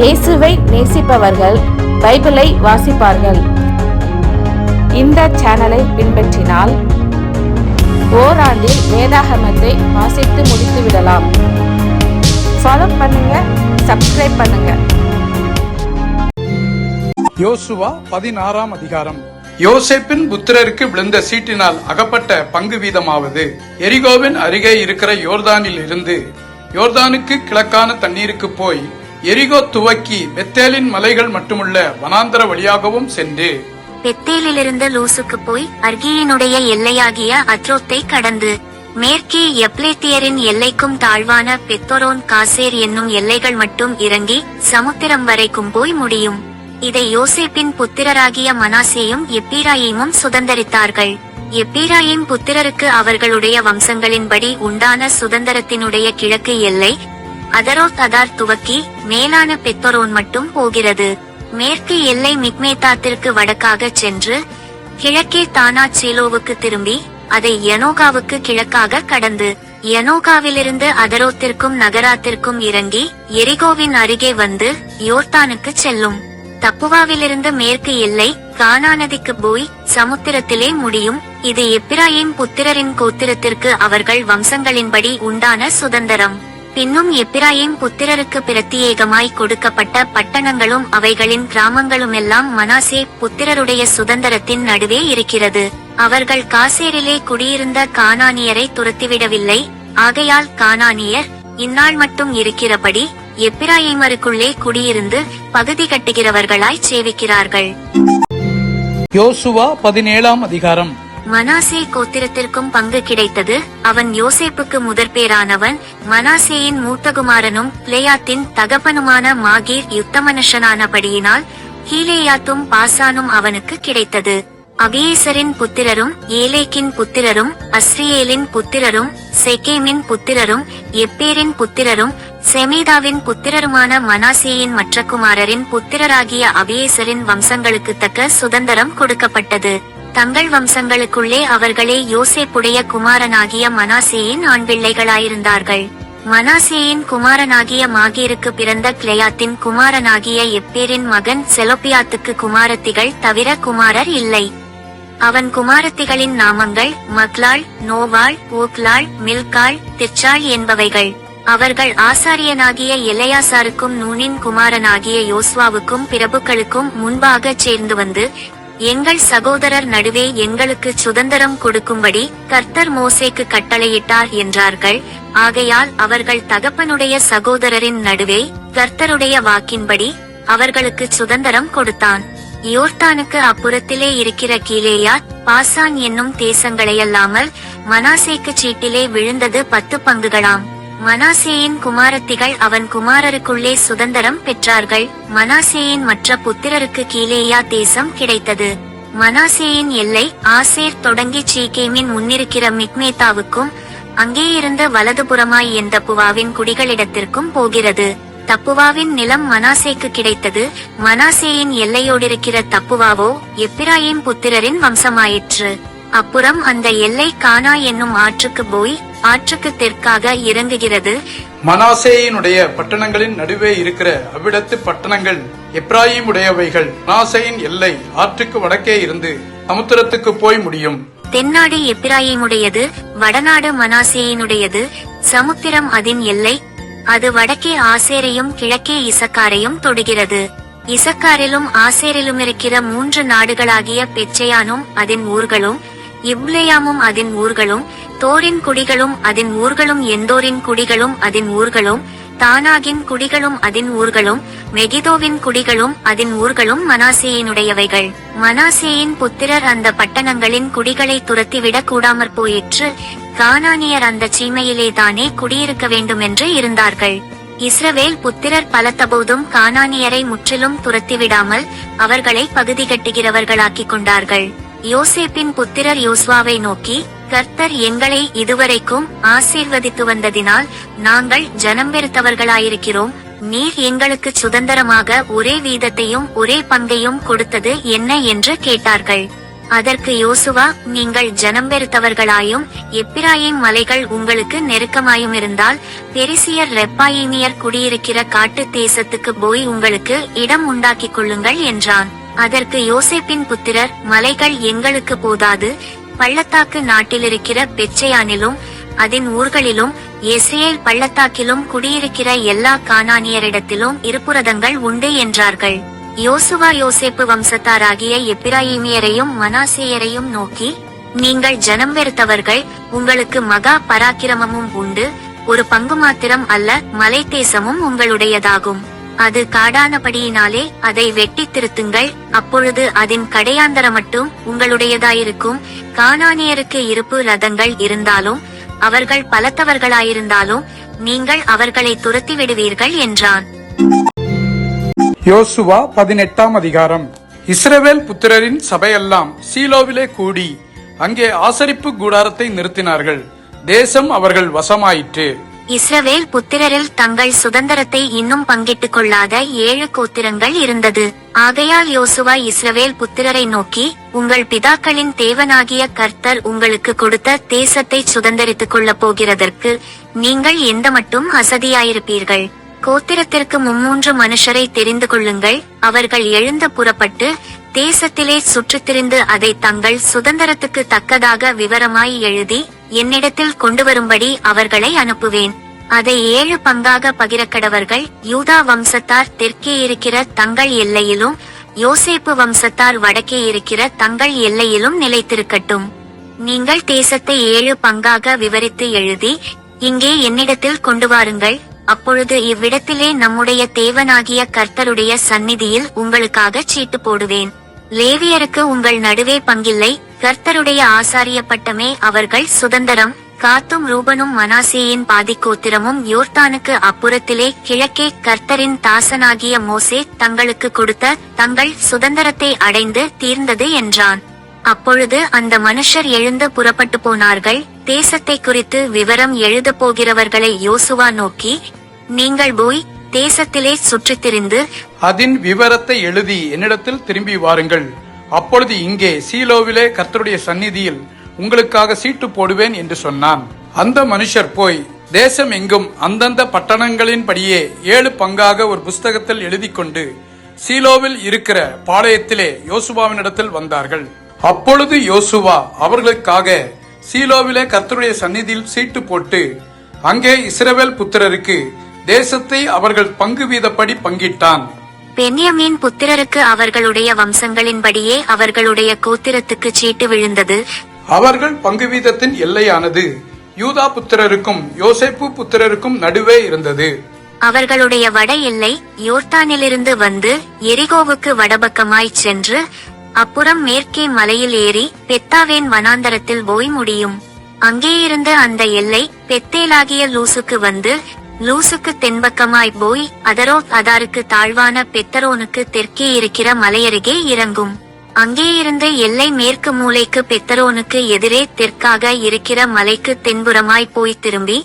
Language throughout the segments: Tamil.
இயேசுவை நேசிப்பவர்கள் பைபிளை வாசிப்பார்கள். இந்த சேனலை பின்பற்றினால் ஓராண்டில் வேதாகமத்தை வாசித்து முடித்து விடலாம். ஃபாலோ பண்ணுங்க, சப்ஸ்கிரைப் பண்ணுங்க. யோசுவா 16ஆம் அதிகாரம். யோசேப்பின் புத்திரருக்கு விழுந்த சீட்டினால் அகப்பட்ட பங்கு வீதமாவது, எரிகோவின் அருகே இருக்கிற யோர்தானில் இருந்து யோர்தானுக்கு கிழக்கான தண்ணீருக்கு போய் எரிகோ துவக்கி பெத்தேலின் மலைகள் மட்டுமுள்ள வனாந்தர வழியாகவும் சென்று பெத்தேலிலிருந்து லூசுக்கு போய் அர்கியினுடைய எல்லையாகிய அத்ரோத்தை கடந்து மேற்கே எப்லேத்தியரின் எல்லைக்கும் தாழ்வான பெத்தொரோன் காசேர் என்னும் எல்லைகள் மட்டும் இறங்கி சமுத்திரம் வரைக்கும் போய் முடியும். இதை யோசேப்பின் புத்திரராகிய மனாசேயும் எப்பிராயீமும் சுதந்தரித்தார்கள். எப்பிராயீம் புத்திரருக்கு அவர்களுடைய வம்சங்களின்படி உண்டான சுதந்திரத்தினுடைய கிழக்கு எல்லை அதரோத் அதார் துவக்கி மேலான பெத்தொரோன் மட்டும் போகிறது. மேற்கு எல்லை மிக்மேத்தாத்திற்கு வடக்காக சென்று கிழக்கே தானாத் சீலோவுக்கு திரும்பி அதை யனோகாவுக்கு கிழக்காக கடந்து யனோகாவிலிருந்து அதரோத்திற்கும் நகராத்திற்கும் இறங்கி எரிகோவின் அருகே வந்து யோர்தானுக்கு செல்லும். தப்புவாவிலிருந்து மேற்கு எல்லை கானானதிக்கு போய் சமுத்திரத்திலே முடியும். இது எப்பிராயீம் புத்திரரின் கோத்திரத்திற்கு அவர்கள் வம்சங்களின்படி உண்டான சுதந்திரம். பின்னும் எப்பிராயீம் புத்திரருக்கு பிரத்தியேகமாய் கொடுக்கப்பட்ட பட்டணங்களும் அவைகளின் கிராமங்களுமெல்லாம் மனாசே புத்திரருடைய சுதந்திரத்தின் நடுவே இருக்கிறது. அவர்கள் காசேரிலே குடியிருந்த கானானியரை துரத்திவிடவில்லை. ஆகையால் கானானியர் இந்நாள் மட்டும் இருக்கிறபடி எப்பிராயீமருக்குள்ளே குடியிருந்து பகுதி கட்டுகிறவர்களாய் சேவிக்கிறார்கள். யோசுவா 17ஆம் அதிகாரம். மனாசே கோத்திரத்திற்கும் பங்கு கிடைத்தது. அவன் யோசேப்புக்கு முதற்பேரானவன். மனாசேயின் மூத்தகுமாரனும் பிளேயாத்தின் தகப்பனுமான மாகீர் யுத்தமனுஷனானபடியினால் கீலேயாத்தும் பாசானும் அவனுக்கு கிடைத்தது. அபியேசரின் புத்திரரும் ஏலேக்கின் புத்திரரும் அஸ்ரியேலின் புத்திரரும் செகேமின் புத்திரரும் எப்பேரின் புத்திரரும் செமேதாவின் புத்திரருமான மனாசேயின் மற்ற குமாரரின் புத்திரராகிய அபியேசரின் வம்சங்களுக்கு தக்க சுதந்திரம் கொடுக்கப்பட்டது. தங்கள் வம்சங்களுக்குள்ளே அவர்களே யோசேப்புடைய குமாரனாகிய மனாசேயின் ஆண் பிள்ளைகளாயிருந்தார்கள். மனாசேயின் குமாரனாகிய மாகீருக்கு பிறந்த கிளேயாத்தின் குமாரனாகிய எப்பேரின் மகன் செலோப்பியாத்துக்கு குமாரத்திகள் தவிர குமாரர் இல்லை. அவன் குமாரத்திகளின் நாமங்கள் மக்லாள், நோவாள், ஓக்லாள், மில்காள், திர்ச்சாள் என்பவைகள். அவர்கள் ஆசாரியனாகிய எலெயாசாருக்கும் நூனின் குமாரனாகிய யோசுவாவுக்கும் பிரபுக்களுக்கும் முன்பாக சேர்ந்து வந்து, எங்கள் சகோதரர் நடுவே எங்களுக்கு சுதந்திரம் கொடுக்கும்படி கர்த்தர் மோசேக்கு கட்டளையிட்டார் என்றார்கள். ஆகையால் அவர்கள் தகப்பனுடைய சகோதரரின் நடுவே கர்த்தருடைய வாக்கின்படி அவர்களுக்கு சுதந்திரம் கொடுத்தான். யோர்தானுக்கு அப்புறத்திலே இருக்கிற கீலேயாத், பாசான் என்னும் தேசங்களையல்லாமல் மனாசேக்கு சீட்டிலே விழுந்தது 10 பங்குகளாம். மனாசேயின் குமாரத்திகள் அவன் குமாரருக்குள்ளே சுதந்திரம் பெற்றார்கள். மனாசேயின் மற்ற புத்திரருக்கு கீலேயா தேசம் கிடைத்தது. மனாசேயின் எல்லை ஆசேர் தொடங்கி சீகேமின் முன்னிருக்கிற மிக்மேத்தாவுக்கும் அங்கேயிருந்து வலதுபுறமாய் என் தப்புவாவின் குடிகளிடத்திற்கும் போகிறது. தப்புவாவின் நிலம் மனாசேக்கு கிடைத்தது. மனாசேயின் எல்லையோடிருக்கிற தப்புவாவோ எப்பிராயீம் புத்திரரின் வம்சமாயிற்று. அப்புறம் அந்த எல்லை கானா என்னும் ஆற்றுக்கு போய் ஆற்றுக்கு தெற்காக இறங்குகிறது. மனாசேயினுடைய பட்டணங்களின் நடுவே இருக்கிற அவ்விடத்து பட்டணங்கள் எப்ராயீமுடையவைகள். மனாசேயின் எல்லை ஆற்றுக்கு வடக்கே இருந்து சமுத்திரத்துக்கு போய் முடியும். தென்னாடு எப்பிராயீமுடையது, வடநாடு மனாசேயினுடையது. சமுத்திரம் அதன் எல்லை. அது வடக்கே ஆசேரையும் கிழக்கே இசக்காரையும் தொடுகிறது. இசக்காரிலும் ஆசேரிலும் இருக்கிற 3 நாடுகளாகிய பெச்சையானும் அதன் ஊர்களும், இப்லேயாமும் அதன் ஊர்களும், தோரின் குடிகளும் அதன் ஊர்களும், எந்தோரின் குடிகளும் அதன் ஊர்களும், தானாகின் குடிகளும் அதன் ஊர்களும், மெகிதோவின் குடிகளும் அதன் ஊர்களும் மனாசேயினுடையவைகள். மனாசேயின் புத்திரர் அந்த பட்டணங்களின் குடிகளை துரத்திவிடக் கூடாமற் போயிற்று. கானானியர் அந்த சீமையிலே தானே குடியிருக்க வேண்டுமென்று இருந்தார்கள். இஸ்ரவேல் புத்திரர் பலத்தபோதும் கானானியரை முற்றிலும் துரத்திவிடாமல் அவர்களை பகுதி கட்டுகிறவர்களாக்கிக் கொண்டார்கள். யோசேப்பின் புத்திரர் யோசுவாவை நோக்கி, கர்த்தர் எங்களை இதுவரைக்கும் ஆசீர்வதித்து வந்ததினால் நாங்கள் ஜனம் வெறுத்தவர்களாயிருக்கிறோம். நீர் எங்களுக்கு சுதந்திரமாக ஒரே வீதத்தையும் ஒரே பங்கையும் கொடுத்தது என்ன என்று கேட்டார்கள். அதற்கு யோசுவா, நீங்கள் ஜனம் பெருத்தவர்களாயும் எப்பிராயீம் மலைகள் உங்களுக்கு நெருக்கமாயும் இருந்தால் பெரிசியர் ரெப்பாயிமியர் குடியிருக்கிற காட்டு தேசத்துக்கு போய் உங்களுக்கு இடம் உண்டாக்கிக் கொள்ளுங்கள் என்றான். அதற்கு யோசேப்பின் புத்திரர், மலைகள் எங்களுக்கு போதாது, பள்ளத்தாக்கு நாட்டிலிருக்கிற பெச்சையானிலும் அதன் ஊர்களிலும் எஸ்ரேல் பள்ளத்தாக்கிலும் குடியிருக்கிற எல்லா கானானியரிடத்திலும் இருப்புரதங்கள் உண்டு என்றார்கள். யோசுவா யோசேப்பு வம்சத்தாராகிய எப்பிராயீமியரையும் மனாசேயரையும் நோக்கி, நீங்கள் ஜனம் வெறுத்தவர்கள், உங்களுக்கு மகா பராக்கிரமமும் உண்டு, ஒரு பங்கு மாத்திரம் அல்ல, மலை தேசமும் உங்களுடையதாகும். அது காடானபடியினாலே அதை வெட்டி திருத்துங்கள், அப்பொழுது அதன் கடையாந்தர மட்டும் உங்களுடையதாயிருக்கும். கானானியருக்கு இருப்பு ரதங்கள் இருந்தாலும் அவர்கள் பலத்தவர்களாயிருந்தாலும் நீங்கள் அவர்களை துரத்தி விடுவீர்கள் என்றான். யோசுவா 18ஆம் அதிகாரம். இஸ்ரவேல் புத்திரரின் சபையெல்லாம் சீலோவிலே கூடி அங்கே ஆசரிப்பு கூடாரத்தை நிறுத்தினார்கள். தேசம் அவர்கள் வசமாயிற்று. இஸ்ரவேல் புத்திரரில் தங்கள் சுதந்திரத்தை இன்னும் பங்கிட்டுக் கொள்ளாத 7 கோத்திரங்கள் இருந்தது. ஆகையால் யோசுவா இஸ்ரவேல் புத்திரரை நோக்கி, உங்கள் பிதாக்களின் தேவனாகிய கர்த்தர் உங்களுக்கு கொடுத்த தேசத்தை சுதந்தரித்துக் கொள்ளப் போகிறதற்கு நீங்கள் எந்த மட்டும் அசதியாயிருப்பீர்கள். கோத்திரத்திற்கு 3 மனுஷரை தெரிந்து கொள்ளுங்கள். அவர்கள் எழுந்து புறப்பட்டு தேசத்திலே சுற்றித்திரிந்து அதை தங்கள் சுதந்திரத்துக்கு தக்கதாக விவரமாய் எழுதி என்னிடத்தில் கொண்டு வரும்படி அவர்களை அனுப்புவேன். அதை 7 பங்காக பகிரக்கடவர்கள். யூதா வம்சத்தார் தெற்கே இருக்கிற தங்கள் எல்லையிலும் யோசேப்பு வம்சத்தார் வடக்கே இருக்கிற தங்கள் எல்லையிலும் நிலைத்திருக்கட்டும். நீங்கள் தேசத்தை 7 பங்காக விவரித்து எழுதி இங்கே என்னிடத்தில் கொண்டு வாருங்கள். அப்பொழுது இவ்விடத்திலே நம்முடைய தேவனாகிய கர்த்தருடைய சந்நிதியில் உங்களுக்காக சீட்டு போடுவேன். லேவியருக்கு உங்கள் நடுவே பங்கில்லை, கர்த்தருடைய ஆசாரிய பட்டமே அவர்கள் சுதந்திரம். காத்தும் ரூபனும் மனாசேயின் பாதிக்கோத்திரமும் யோர்தானுக்கு அப்புறத்திலே கிழக்கே கர்த்தரின் தாசனாகிய மோசே தங்களுக்கு கொடுத்த தங்கள் சுதந்திரத்தை அடைந்து தீர்ந்தது என்றான். அப்பொழுது அந்த மனுஷர் எழுந்து புறப்பட்டு போனார்கள். தேசத்தை குறித்து விவரம் எழுத போகிறவர்களை யோசுவா நோக்கி, நீங்கள் போய் தேசத்திலே சுற்றித்திரிந்து அதன் விவரத்தை எழுதி என்னிடத்தில் திரும்பி வாருங்கள். அப்பொழுது இங்கே சீலோவிலே கர்த்தருடைய சந்நிதியில் உங்களுக்காக சீட்டு போடுவேன் என்று சொன்னான். அந்த மனுஷர் போய் தேசம் எங்கும் அந்தந்த பட்டணங்களின் படியே 7 பங்காக ஒரு புஸ்தகத்தில் எழுதி கொண்டு சீலோவில் இருக்கிற பாளையத்திலே யோசுவாவினிடத்தில் வந்தார்கள். அப்பொழுது யோசுவா அவர்களுக்காக சீலோவிலே கர்த்தருடைய சந்நிதியில் சீட்டு போட்டு அங்கே இஸ்ரவேல் புத்திரருக்கு தேசத்தை அவர்கள் பங்கு வீதப்படி பங்கிட்டான். பென்யமீன் புத்திரருக்கு அவர்களுடைய வம்சங்களின்படியே அவர்களுடைய கோத்திரத்துக்கு சீட்டு விழுந்தது. அவர்கள் பங்கு வீதத்தின் எல்லையானது யூதா புத்திரருக்கும் யோசேப்பு புத்திரருக்கும் நடுவே இருந்தது. அவர்களுடைய வட எல்லை யோர்தானிலிருந்து வந்து எரிகோவுக்கு வடபக்கமாய் சென்று அப்புறம் மேற்கே மலையில் ஏறி பெத்தாவேன் வனாந்தரத்தில் போய் முடியும். அங்கேயிருந்து அந்த எல்லை பெத்தேலாகிய லூசுக்கு வந்து லூசுக்கு தென்பக்கமாய் போய் அதரோத் அதாருக்கு தாழ்வான பெத்தரோனுக்கு தெற்கே இருக்கிற மலையருகே இறங்கும். அங்கேயிருந்து எல்லை மேற்கு மூலைக்கு பெத்தரோனுக்கு எதிரே தெற்காக இருக்கிற மலைக்கு தென்புறமாய் போய் திரும்பி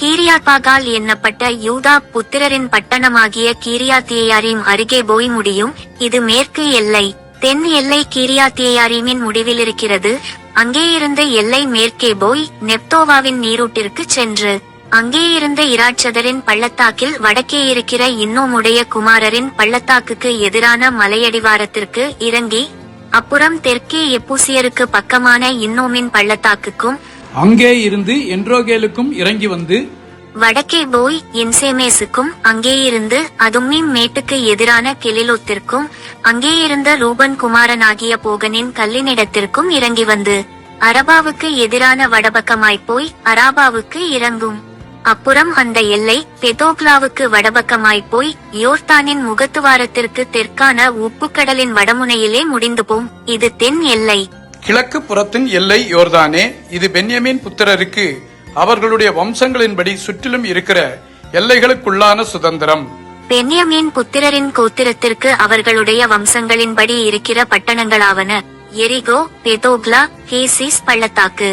கீரியாத்பாகால் எண்ணப்பட்ட யூதா புத்திரரின் பட்டணமாகிய கீரியாத்தேயாரீம் அருகே போய் முடியும். இது மேற்கு எல்லை. தென் எல்லை கீரியாத்தேயாரீமின் முடிவில் இருக்கிறது. அங்கேயிருந்து எல்லை மேற்கே போய் நெப்தோவாவின் நீரூட்டிற்கு சென்று அங்கேயிருந்து இராட்சதரின் பள்ளத்தாக்கில் வடக்கே இருக்கிற இன்னோமுடைய குமாரரின் பள்ளத்தாக்குக்கு எதிரான மலையடிவாரத்திற்கு இறங்கி அப்புறம் தெற்கே எப்பூசியருக்கு பக்கமான இன்னோமின் பள்ளத்தாக்குக்கும் அங்கே இருந்து என்ரோகேலுக்கும் இறங்கி வந்து வடக்கே போய் இன்சேமேசுக்கும் அங்கேயிருந்து அதும்மிம் மேட்டுக்கு எதிரான கெலிலோத்திற்கும் அங்கேயிருந்து ரூபன் குமாரனாகிய போகனின் கல்லினிடத்திற்கும் இறங்கி வந்து அரபாவுக்கு எதிரான வடபக்கமாய் போய் அராபாவுக்கு இறங்கும். அப்புறம் அந்த எல்லை பெதோக்லாவுக்கு வடபக்கமாய் போய் யோர்தானின் முகத்துவாரத்திற்கு தெற்கான உப்புக்கடலின் வடமுனையிலே முடிந்து போம். இது தென் எல்லை. கிழக்கு புறத்தின் எல்லை யோர்தானே. இது பென்யமீன் புத்திரருக்கு அவர்களுடைய வம்சங்களின்படி சுற்றிலும் இருக்கிற எல்லைகளுக்குள்ளான சுதந்திரம். பென்யமீன் புத்திரரின் கோத்திரத்திற்கு அவர்களுடைய வம்சங்களின்படி இருக்கிற பட்டணங்களாவன எரிகோ, பெதோக்லா, கேசிஸ் பள்ளத்தாக்கு,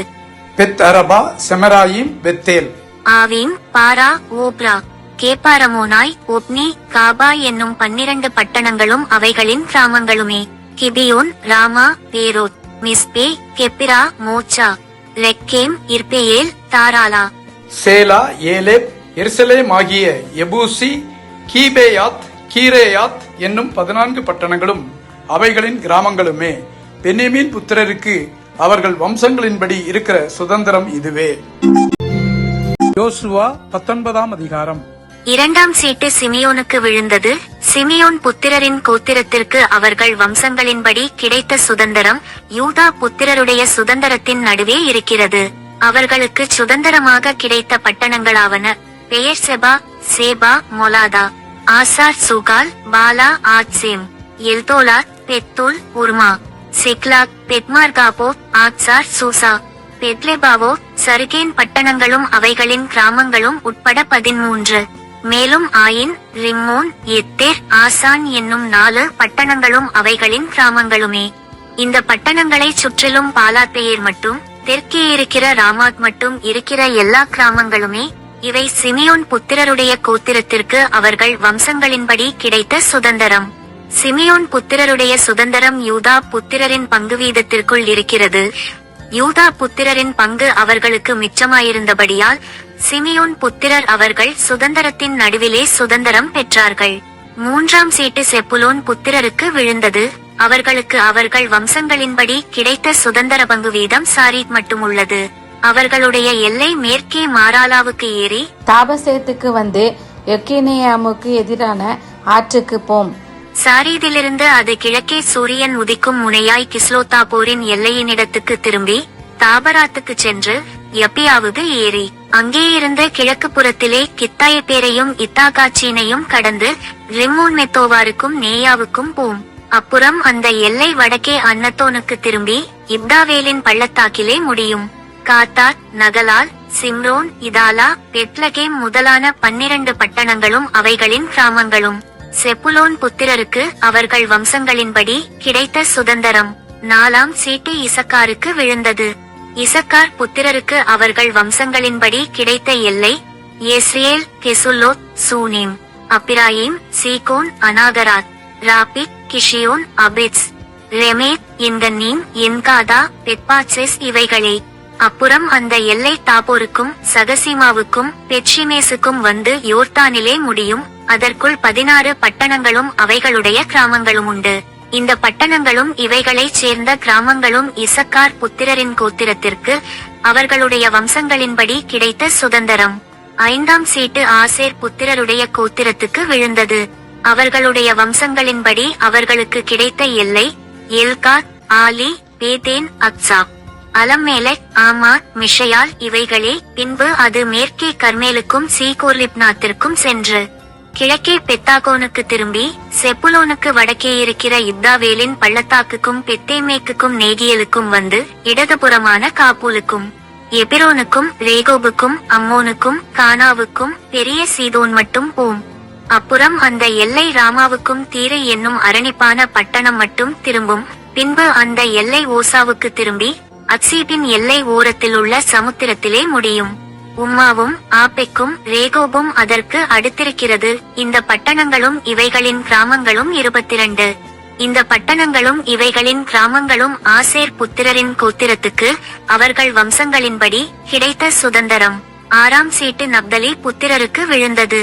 பெத் அரபா, செமராயிம், பெத்தேல், ஆவீம், பாரா, ஓப்ரா, கேப்பாரமோனாய், ஒப்னி, காபா என்னும் 12 பட்டணங்களும் அவைகளின் கிராமங்களுமே. கிபியோன், ராமா, பேரோத், மிஸ்பே, கெப்பிரா, மோச்சா, ரெக்கேம், இர்பேயேல், தாராலா. சேலா, ஏலேப், எருசலேம் ஆகிய எபூசி, கீபேயாத், கீரேயாத் என்னும் 14 பட்டணங்களும் அவைகளின் கிராமங்களுமே. பென்யமீன் புத்திரருக்கு அவர்கள் வம்சங்களின்படி இருக்கிற சுதந்திரம் இதுவே. யோசுவா 19ஆம் அதிகாரம். 2ஆம் சீட்டு சிமியோனுக்கு விழுந்தது. சிமியோன் புத்திரரின் கோத்திரத்திற்கு அவர்கள் வம்சங்களின்படி கிடைத்த சுதந்திரம் யூதா புத்திரருடைய சுதந்திரத்தின் நடுவே இருக்கிறது. அவர்களுக்கு சுதந்திரமாக கிடைத்த பட்டணங்களாவன பெயர்செபா, சேபா, மொலாதா, ஆசார், சூகால், பாலா, ஆத்சேம், எல்தோலாத், பெத்தூல், உர்மா, சிக்லாக், பெத்மார்காபோ, ஆத்சார், சூசா, பெத்லெபாவோ, சருகேன் பட்டணங்களும் அவைகளின் கிராமங்களும் உட்பட 13. மேலும் ஆயின், ரிம்மோன், எத்தேர், ஆசான் என்னும் 4 பட்டணங்களும் அவைகளின் கிராமங்களுமே. இந்த பட்டணங்களை சுற்றிலும் பாலாத்தேயர் மட்டும் தெற்கே இருக்கிற ராமாத் மட்டும் இருக்கிற எல்லா கிராமங்களுமே. இவை சிமியோன் புத்திரருடைய கோத்திரத்திற்கு அவர்கள் வம்சங்களின்படி கிடைத்த சுதந்திரம். சிமியோன் புத்திரருடைய சுதந்திரம் யூதா புத்திரரின் பங்கு வீதத்திற்குள் இருக்கிறது. யூதா புத்திரரின் பங்கு அவர்களுக்கு மிச்சமாயிருந்தபடியால் சிமியோன் புத்திரர் அவர்கள் சுதந்திரத்தின் நடுவிலே சுதந்திரம் பெற்றார்கள். 3ஆம் சீட்டு செப்புலோன் புத்திரருக்கு விழுந்தது. அவர்களுக்கு அவர்கள் வம்சங்களின்படி கிடைத்த சுதந்திர பங்கு வீதம் சாரீத் மட்டும் உள்ளது. அவர்களுடைய எல்லை மேற்கே மாராலாவுக்கு ஏறி தாபசேத்துக்கு வந்து யொக்கினேயாமுக்கு எதிரான ஆற்றுக்கு போம். சாரீதிலிருந்து அது கிழக்கே சூரியன் உதிக்கும் முனையாய் கிஸ்லோத்தாபோரின் எல்லையினிடத்துக்கு திரும்பி தாபராத்துக்கு சென்று யப்பியாவுக்கு ஏறி அங்கேயிருந்து கிழக்கு புறத்திலே கித்தாயப்பேரையும் இத்தாகாச்சீனையும் கடந்து ரிம்மோன் மெத்தோவாருக்கும் நேயாவுக்கும் போம். அப்புறம் அந்த எல்லை வடக்கே அன்னத்தோனுக்கு திரும்பி இப்தாவேலின் பள்ளத்தாக்கிலே முடியும். காத்தாத், நகலால், சிம்ரோன், இதாலா, பெத்லகேம் முதலான 12 பட்டணங்களும் அவைகளின் கிராமங்களும் செப்புலோன் புத்திரருக்கு அவர்கள் வம்சங்களின்படி கிடைத்த சுதந்திரம். 4ஆம் சீட்டு இசக்காருக்கு விழுந்தது. இசக்கார் புத்திரருக்கு அவர்கள் வம்சங்களின்படி கிடைத்த எல்லை யெஸ்ரியேல், கெசுல்லோத், சூனேம், அப்பிராயிம், சீகோன், அனாகராத், ராபித், கிஷியோன், அபெத்ஸ், ரெமேத், என்கன்னீம், என்காதா, பெத்பாட்செஸ் இவைகளே. அப்புறம் அந்த எல்லை தாபோருக்கும் சகசீமாவுக்கும் பெட்ஷிமேசுக்கும் வந்து யோர்தானிலே முடியும். அதற்குள் 16 பட்டணங்களும் அவைகளுடைய கிராமங்களும் உண்டு. இந்த பட்டணங்களும் இவைகளைச் சேர்ந்த கிராமங்களும் இசக்கார் புத்திரரின் கோத்திரத்திற்கு அவர்களுடைய வம்சங்களின்படி கிடைத்த சுதந்திரம். 5ஆம் சீட்டு ஆசேர் புத்திரருடைய கோத்திரத்துக்கு விழுந்தது. அவர்களுடைய வம்சங்களின்படி அவர்களுக்கு கிடைத்த எல்லை எல்காத், ஆலி, பேதேன், அக்சாப், அலம்மேலெக், ஆமாத், மிஷயால் இவைகளே. பின்பு அது மேற்கே கர்மேலுக்கும் சீகோர்லிப்னாத்திற்கும் சென்று கிழக்கே பெத்தாகோனுக்கு திரும்பி செப்புலோனுக்கு வடக்கே இருக்கிற இப்தாவேலின் பள்ளத்தாக்குக்கும் பெத்தேமேக்குக்கும் நேகியலுக்கும் வந்து இடதுபுறமான காப்பூலுக்கும் எபிரோனுக்கும் ரேகோபுக்கும் அம்மோனுக்கும் கானாவுக்கும் பெரிய சீதோன் மட்டும் போம். அப்புறம் அந்த எல்லை ராமாவுக்கும் தீரு என்னும் அரணிப்பான பட்டணம் மட்டும் திரும்பும். பின்பு அந்த எல்லை ஓசாவுக்கு திரும்பி அக்சீபின் எல்லை ஓரத்தில் உள்ள சமுத்திரத்திலே முடியும். உம்மாவும் ஆப்பெக்கும் ரேகோபும் அதற்கு அடுத்திருக்கிறது. இந்த பட்டணங்களும் இவைகளின் கிராமங்களும் 22. இந்த பட்டணங்களும் இவைகளின் கிராமங்களும் ஆசேர் புத்திரரின் கோத்திரத்துக்கு அவர்கள் வம்சங்களின்படி கிடைத்த சுதந்திரம். 6ஆம் சீட்டு நப்தலி புத்திரருக்கு விழுந்தது.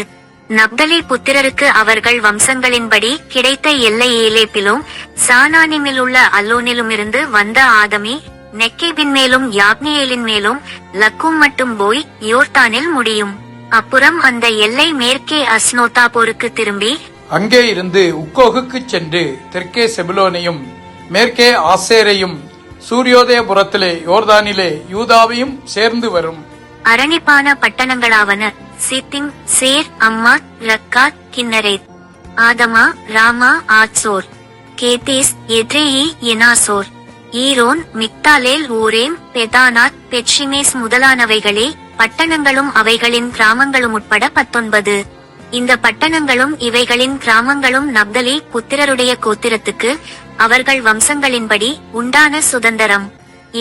நப்தலி புத்திரருக்கு அவர்கள் வம்சங்களின்படி கிடைத்த எல்லை ஏலேப்பிலும் சானானிமிலுள்ள அல்லோனிலுமிருந்து வந்த ஆதமி, நெக்கேபின் மேலும் யாப்னியேலின் மேலும் லக்கும் மட்டும் போய் யோர்தானில் முடியும். அப்புறம் அந்த எல்லை மேற்கே அஸ்னோத்தாபோருக்கு திரும்பி அங்கே இருந்து உக்கோகுக்கு சென்று தெற்கே செபுலோனையும் மேற்கே ஆசேரையும் சூரியோதயபுரத்திலே யோர்தானிலே யூதாவையும் சேர்ந்து வரும். அரணிப்பான பட்டணங்களாவன சித்திம், சேர், அம்மாத், ரக்காத், கின்னரேத், ஆதமா, ராமா, ஆத்சோர், கேதேஸ், எத்ரேயி, எனாசோர், ஈரோன், மிக்தாலேல், ஊரேம், பெதானாத், பெட்ஷிமேஸ் முதலானவைகளே. பட்டணங்களும் அவைகளின் கிராமங்களும் உட்பட 19. இந்த பட்டணங்களும் இவைகளின் கிராமங்களும் நப்தலி புத்திரருடைய கோத்திரத்துக்கு அவர்கள் வம்சங்களின்படி உண்டான சுதந்திரம்.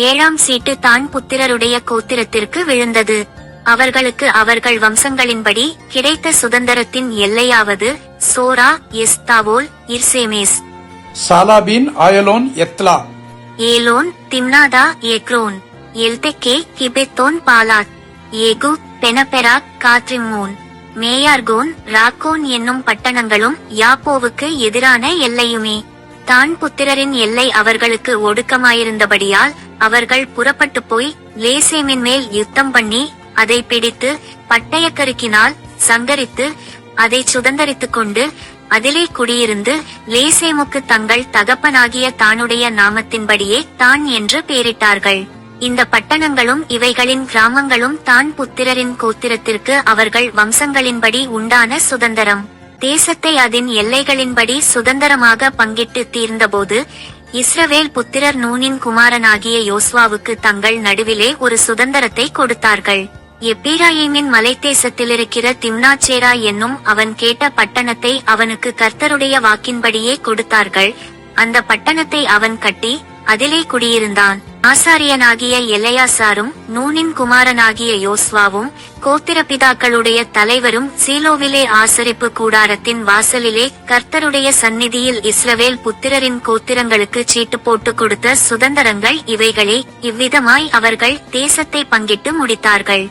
7ஆம் சீட்டு தான் புத்திரருடைய கோத்திரத்திற்கு விழுந்தது. அவர்களுக்கு அவர்கள் வம்சங்களின்படி கிடைத்த சுதந்திரத்தின் எல்லையாவது சோரா, எஸ்தாவோல், இர்சேமேஸ், சாலாபீன், ஆயலோன், எத்லா. ஏலோன், திம்னாதா, எக்ரோன், Eltekeh, Gibbethon, Baalath, ஏகு, பெனபெராக், Gath Rimmon, மேயார்கோன், raccoon என்னும் பட்டணங்களும் யாப்போவுக்கு எதிரான எல்லையுமே. தான் புத்திரரின் எல்லை அவர்களுக்கு ஒடுக்கமாயிருந்தபடியால் அவர்கள் புறப்பட்டு போய் லேசேமின் மேல் யுத்தம் பண்ணி அதை பிடித்து பட்டயக்கருக்கினால் சங்கரித்து அதை சுதந்தரித்துக் கொண்டு அதிலே குடியிருந்து லேசேமுக்கு தங்கள் தகப்பனாகிய தானுடைய நாமத்தின்படியே தான் என்று பெயரிட்டார்கள். இந்த பட்டணங்களும் இவைகளின் கிராமங்களும் தான் புத்திரரின் கோத்திரத்திற்கு அவர்கள் வம்சங்களின்படி உண்டான சுதந்தரம். தேசத்தை அதன் எல்லைகளின்படி சுதந்திரமாக பங்கிட்டு தீர்ந்தபோது இஸ்ரவேல் புத்திரர் நூனின் குமாரனாகிய யோசுவாவுக்கு தங்கள் நடுவிலே ஒரு சுதந்திரத்தை கொடுத்தார்கள். எப்பிராயீமின் மலைத்தேசத்திலிருக்கிற திம்னாச்சேரா என்னும் அவன் கேட்ட பட்டணத்தை அவனுக்கு கர்த்தருடைய வாக்கின்படியே கொடுத்தார்கள். அந்த பட்டணத்தை அவன் கட்டி அதிலே குடியிருந்தான். ஆசாரியனாகிய எலெயாசாரும் நூனின் குமாரனாகிய யோசுவாவும் கோத்திரபிதாக்களுடைய தலைவரும் சீலோவிலே ஆசரிப்பு கூடாரத்தின் வாசலிலே கர்த்தருடைய சந்நிதியில் இஸ்ரவேல் புத்திரரின் கோத்திரங்களுக்கு சீட்டு போட்டு கொடுத்த சுதந்திரங்கள் இவைகளே. இவ்விதமாய் அவர்கள் தேசத்தை பங்கிட்டு முடித்தார்கள்.